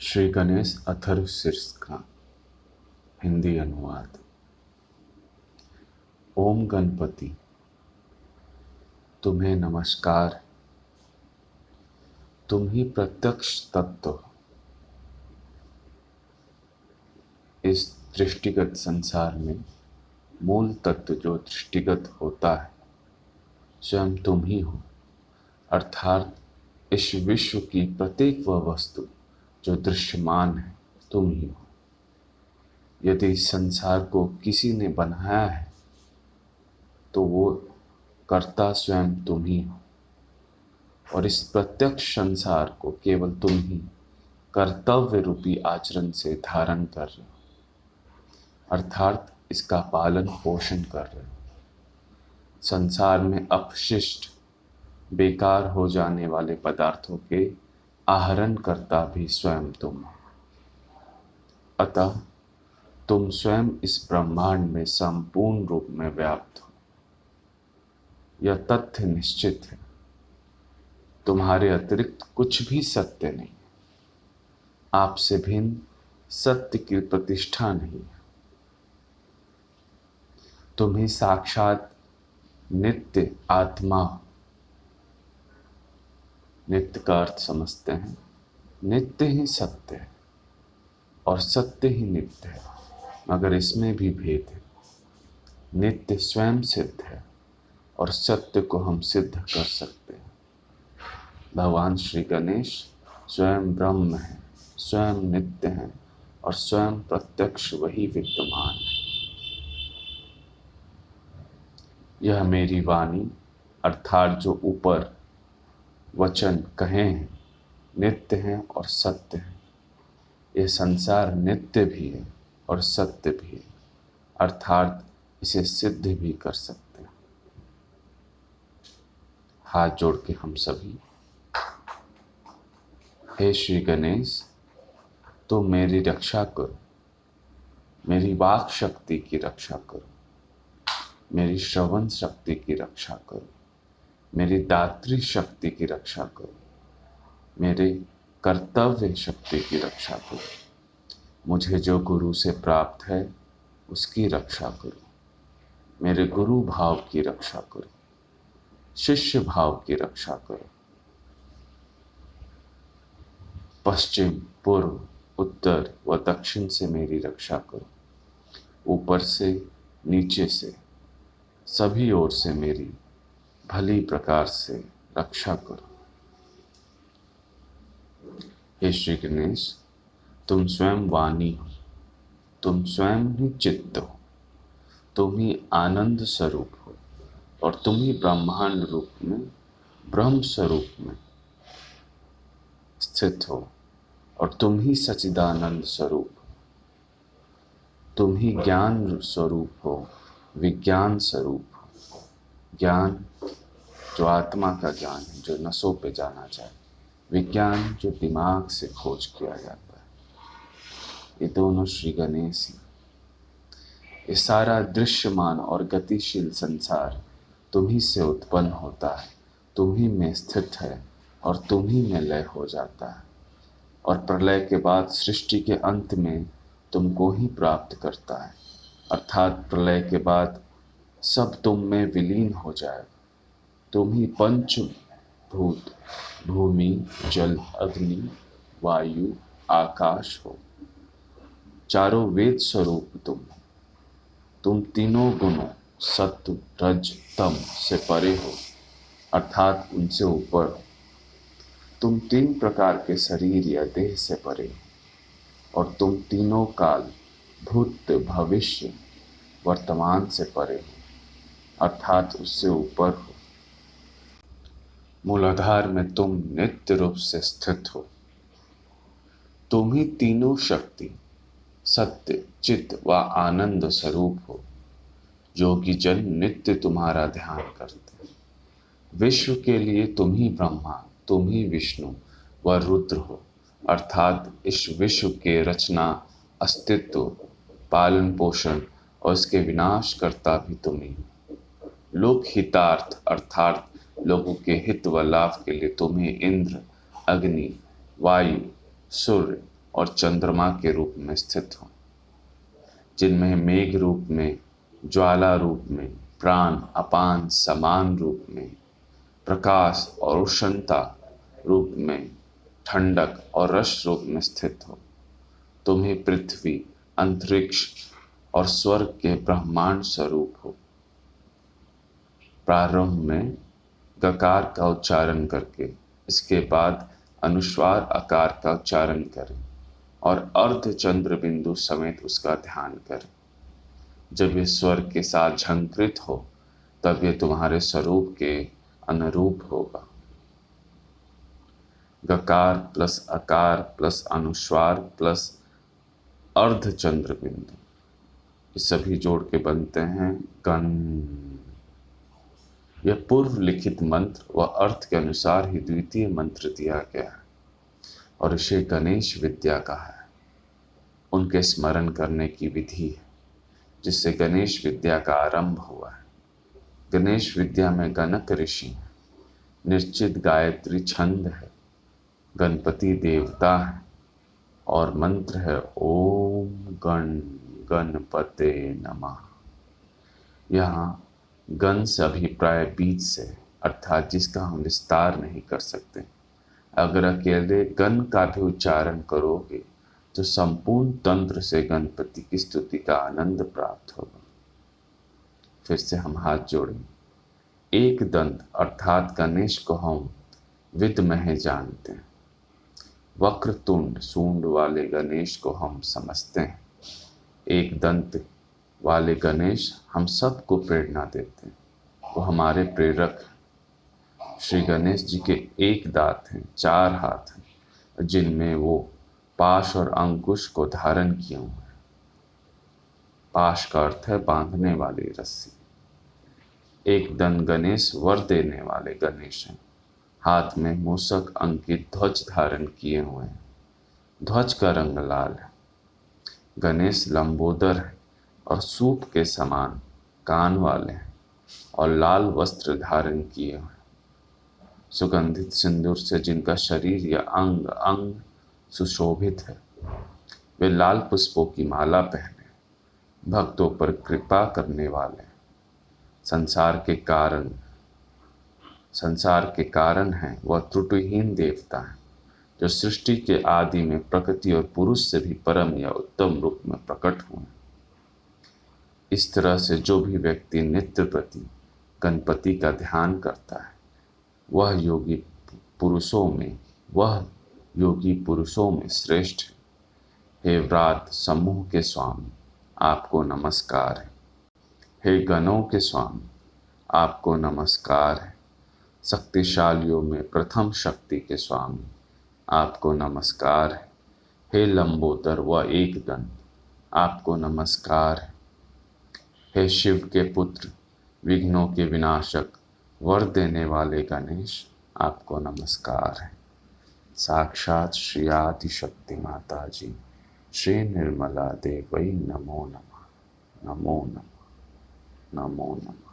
श्री गणेश अथर्व शीर्ष का हिंदी अनुवाद। ओम गणपति, तुम्हें नमस्कार। तुम ही प्रत्यक्ष तत्व हो। इस दृष्टिगत संसार में मूल तत्व जो दृष्टिगत होता है स्वयं तुम ही हो, अर्थात इस विश्व की प्रत्येक वह वस्तु जो दृश्यमान है तुम ही हो। यदि इस संसार को किसी ने बनाया है तो वो कर्ता स्वयं तुम ही हो, और इस प्रत्यक्ष संसार को केवल तुम ही कर्तव्य रूपी आचरण से धारण कर रहे हो, अर्थात इसका पालन पोषण कर रहे हो। संसार में अपशिष्ट बेकार हो जाने वाले पदार्थों के आहरण करता भी स्वयं तुम हो। अतः तुम स्वयं इस ब्रह्मांड में संपूर्ण रूप में व्याप्त हो। यह तथ्य निश्चित है, तुम्हारे अतिरिक्त कुछ भी सत्य नहीं है। आपसे भिन्न सत्य की प्रतिष्ठा नहीं है। तुम ही साक्षात नित्य आत्मा हो। नित्य का अर्थ समझते हैं, नित्य ही सत्य है और सत्य ही नित्य है, मगर इसमें भी भेद है। नित्य स्वयं सिद्ध है और सत्य को हम सिद्ध कर सकते हैं। भगवान श्री गणेश स्वयं ब्रह्म है, स्वयं नित्य है और स्वयं प्रत्यक्ष वही विद्यमान है। यह मेरी वाणी अर्थात जो ऊपर वचन कहे हैं नित्य हैं और सत्य हैं। यह संसार नित्य भी है और सत्य भी है, अर्थात इसे सिद्ध भी कर सकते हैं। हाथ जोड़ के हम सभी, हे श्री गणेश, तुम मेरी रक्षा करो, मेरी वाक शक्ति की रक्षा करो, मेरी श्रवण शक्ति की रक्षा करो, मेरी दात्री शक्ति की रक्षा करो, मेरे कर्तव्य शक्ति की रक्षा करो। मुझे जो गुरु से प्राप्त है उसकी रक्षा करो, मेरे गुरु भाव की रक्षा करो, शिष्य भाव की रक्षा करो। पश्चिम, पूर्व, उत्तर व दक्षिण से मेरी रक्षा करो। ऊपर से, नीचे से, सभी ओर से मेरी भली प्रकार से रक्षा करो। हे श्री गणेश, तुम स्वयं वाणी हो, तुम स्वयं ही चित्त हो, तुम ही आनंद स्वरूप हो और तुम ही ब्रह्मांड रूप में, ब्रह्म स्वरूप में स्थित हो और तुम ही सच्चिदानंद स्वरूप हो। तुम ही ज्ञान स्वरूप हो, विज्ञान स्वरूप हो। ज्ञान जो आत्मा का ज्ञान है, जो नसों पे जाना चाहे, विज्ञान जो दिमाग से खोज किया जाता है। ये दोनों श्री गणेश हैं। ये सारा दृश्यमान और गतिशील संसार तुम ही से उत्पन्न होता है, तुम ही में स्थित है और तुम ही में लय हो जाता है, और प्रलय के बाद सृष्टि के अंत में तुमको ही प्राप्त करता है, अर्थात प्रलय के बाद सब तुम में विलीन हो जाएगा। तुम ही पंच भूत, भूमि, जल, अग्नि, वायु, आकाश हो। चारों वेद स्वरूप तुम तीनों गुणों सत्व, रज, तम से परे हो, अर्थात उनसे ऊपर हो। तुम तीन प्रकार के शरीर या देह से परे हो और तुम तीनों काल, भूत, भविष्य, वर्तमान से परे हो, अर्थात उससे ऊपर हो। मूलाधार में तुम नित्य रूप से स्थित हो। तुम ही तीनों शक्ति, सत्य, चित्त व आनंद स्वरूप हो। योगी जन नित्य तुम्हारा ध्यान करते हैं। विश्व के लिए तुम ही ब्रह्मा, तुम ही विष्णु व रुद्र हो, अर्थात इस विश्व के रचना, अस्तित्व, पालन पोषण और इसके विनाश करता भी तुम ही हो। लोक हितार्थ अर्थात लोगों के हित व लाभ के लिए तुम्हें इंद्र, अग्नि, वायु, सूर्य, और चंद्रमा के रूप में स्थित हो, जिनमें मेघ रूप में, ज्वाला रूप में, प्राण अपान समान रूप में, प्रकाश और उष्णता रूप में, ठंडक और रस रूप में स्थित हो। तुम ही पृथ्वी, अंतरिक्ष और स्वर्ग के ब्रह्मांड स्वरूप हो। प्रारंभ में गकार का उच्चारण करके इसके बाद अनुस्वार आकार का उच्चारण करें और अर्ध चंद्र बिंदु समेत उसका ध्यान करें। जब ये स्वर के साथ झंकृत हो तब ये तुम्हारे स्वरूप के अनुरूप होगा। गकार प्लस आकार प्लस अनुस्वार प्लस अर्ध चंद्र बिंदु, ये सभी जोड़ के बनते हैं गण। यह पूर्व लिखित मंत्र व अर्थ के अनुसार ही द्वितीय मंत्र दिया गया है और इसे गणेश विद्या कहा है। उनके स्मरण करने की विधि है जिससे गणेश विद्या का आरंभ हुआ है। गणेश विद्या में गणक ऋषि है, निश्चित गायत्री छंद है, गणपति देवता है और मंत्र है ओम गण गणपते नमः। यहाँ गण से अभिप्राय बीज से, अर्थात जिसका हम विस्तार नहीं कर सकते। अगर अकेले गण का भी उच्चारण करोगे तो संपूर्ण तंत्र से गणपति की स्तुति का आनंद प्राप्त होगा। फिर से हम हाथ जोड़ें। एक दंत अर्थात गणेश को हम विद्महे जानते हैं। वक्रतुंड सूंड वाले गणेश को हम समझते हैं। एक दंत वाले गणेश हम सबको प्रेरणा देते हैं, वो हमारे प्रेरक हैं। श्री गणेश जी के एक दांत हैं, 4 हाथ हैं, जिनमें वो पाश और अंकुश को धारण किए हुए हैं। पाश का अर्थ है बांधने वाली रस्सी। एक दंत गणेश वर देने वाले गणेश हैं। हाथ में मूषक अंकित ध्वज धारण किए हुए हैं। ध्वज का रंग लाल है। गणेश लंबोदर है और सूप के समान कान वाले हैं और लाल वस्त्र धारण किए हुए हैं। सुगंधित सिंदूर से जिनका शरीर या अंग अंग सुशोभित है, वे लाल पुष्पों की माला पहने भक्तों पर कृपा करने वाले हैं। संसार के कारण हैं वह त्रुटिहीन देवता हैं, जो सृष्टि के आदि में प्रकृति और पुरुष से भी परम या उत्तम रूप में प्रकट हुए। इस तरह से जो भी व्यक्ति नित्य प्रति गणपति का ध्यान करता है वह योगी पुरुषों में श्रेष्ठ है। हे व्रात समूह के स्वामी, आपको नमस्कार है। हे गणों के स्वामी, आपको नमस्कार है। शक्तिशालियों में प्रथम शक्ति के स्वामी, आपको नमस्कार है। हे लंबोदर व एक दंत, आपको नमस्कार है। हे शिव के पुत्र, विघ्नों के विनाशक, वर देने वाले गणेश, आपको नमस्कार है। साक्षात श्री आदि शक्ति माता जी श्री निर्मला देवई नमो नमः, नमो नमः, नमो नमः।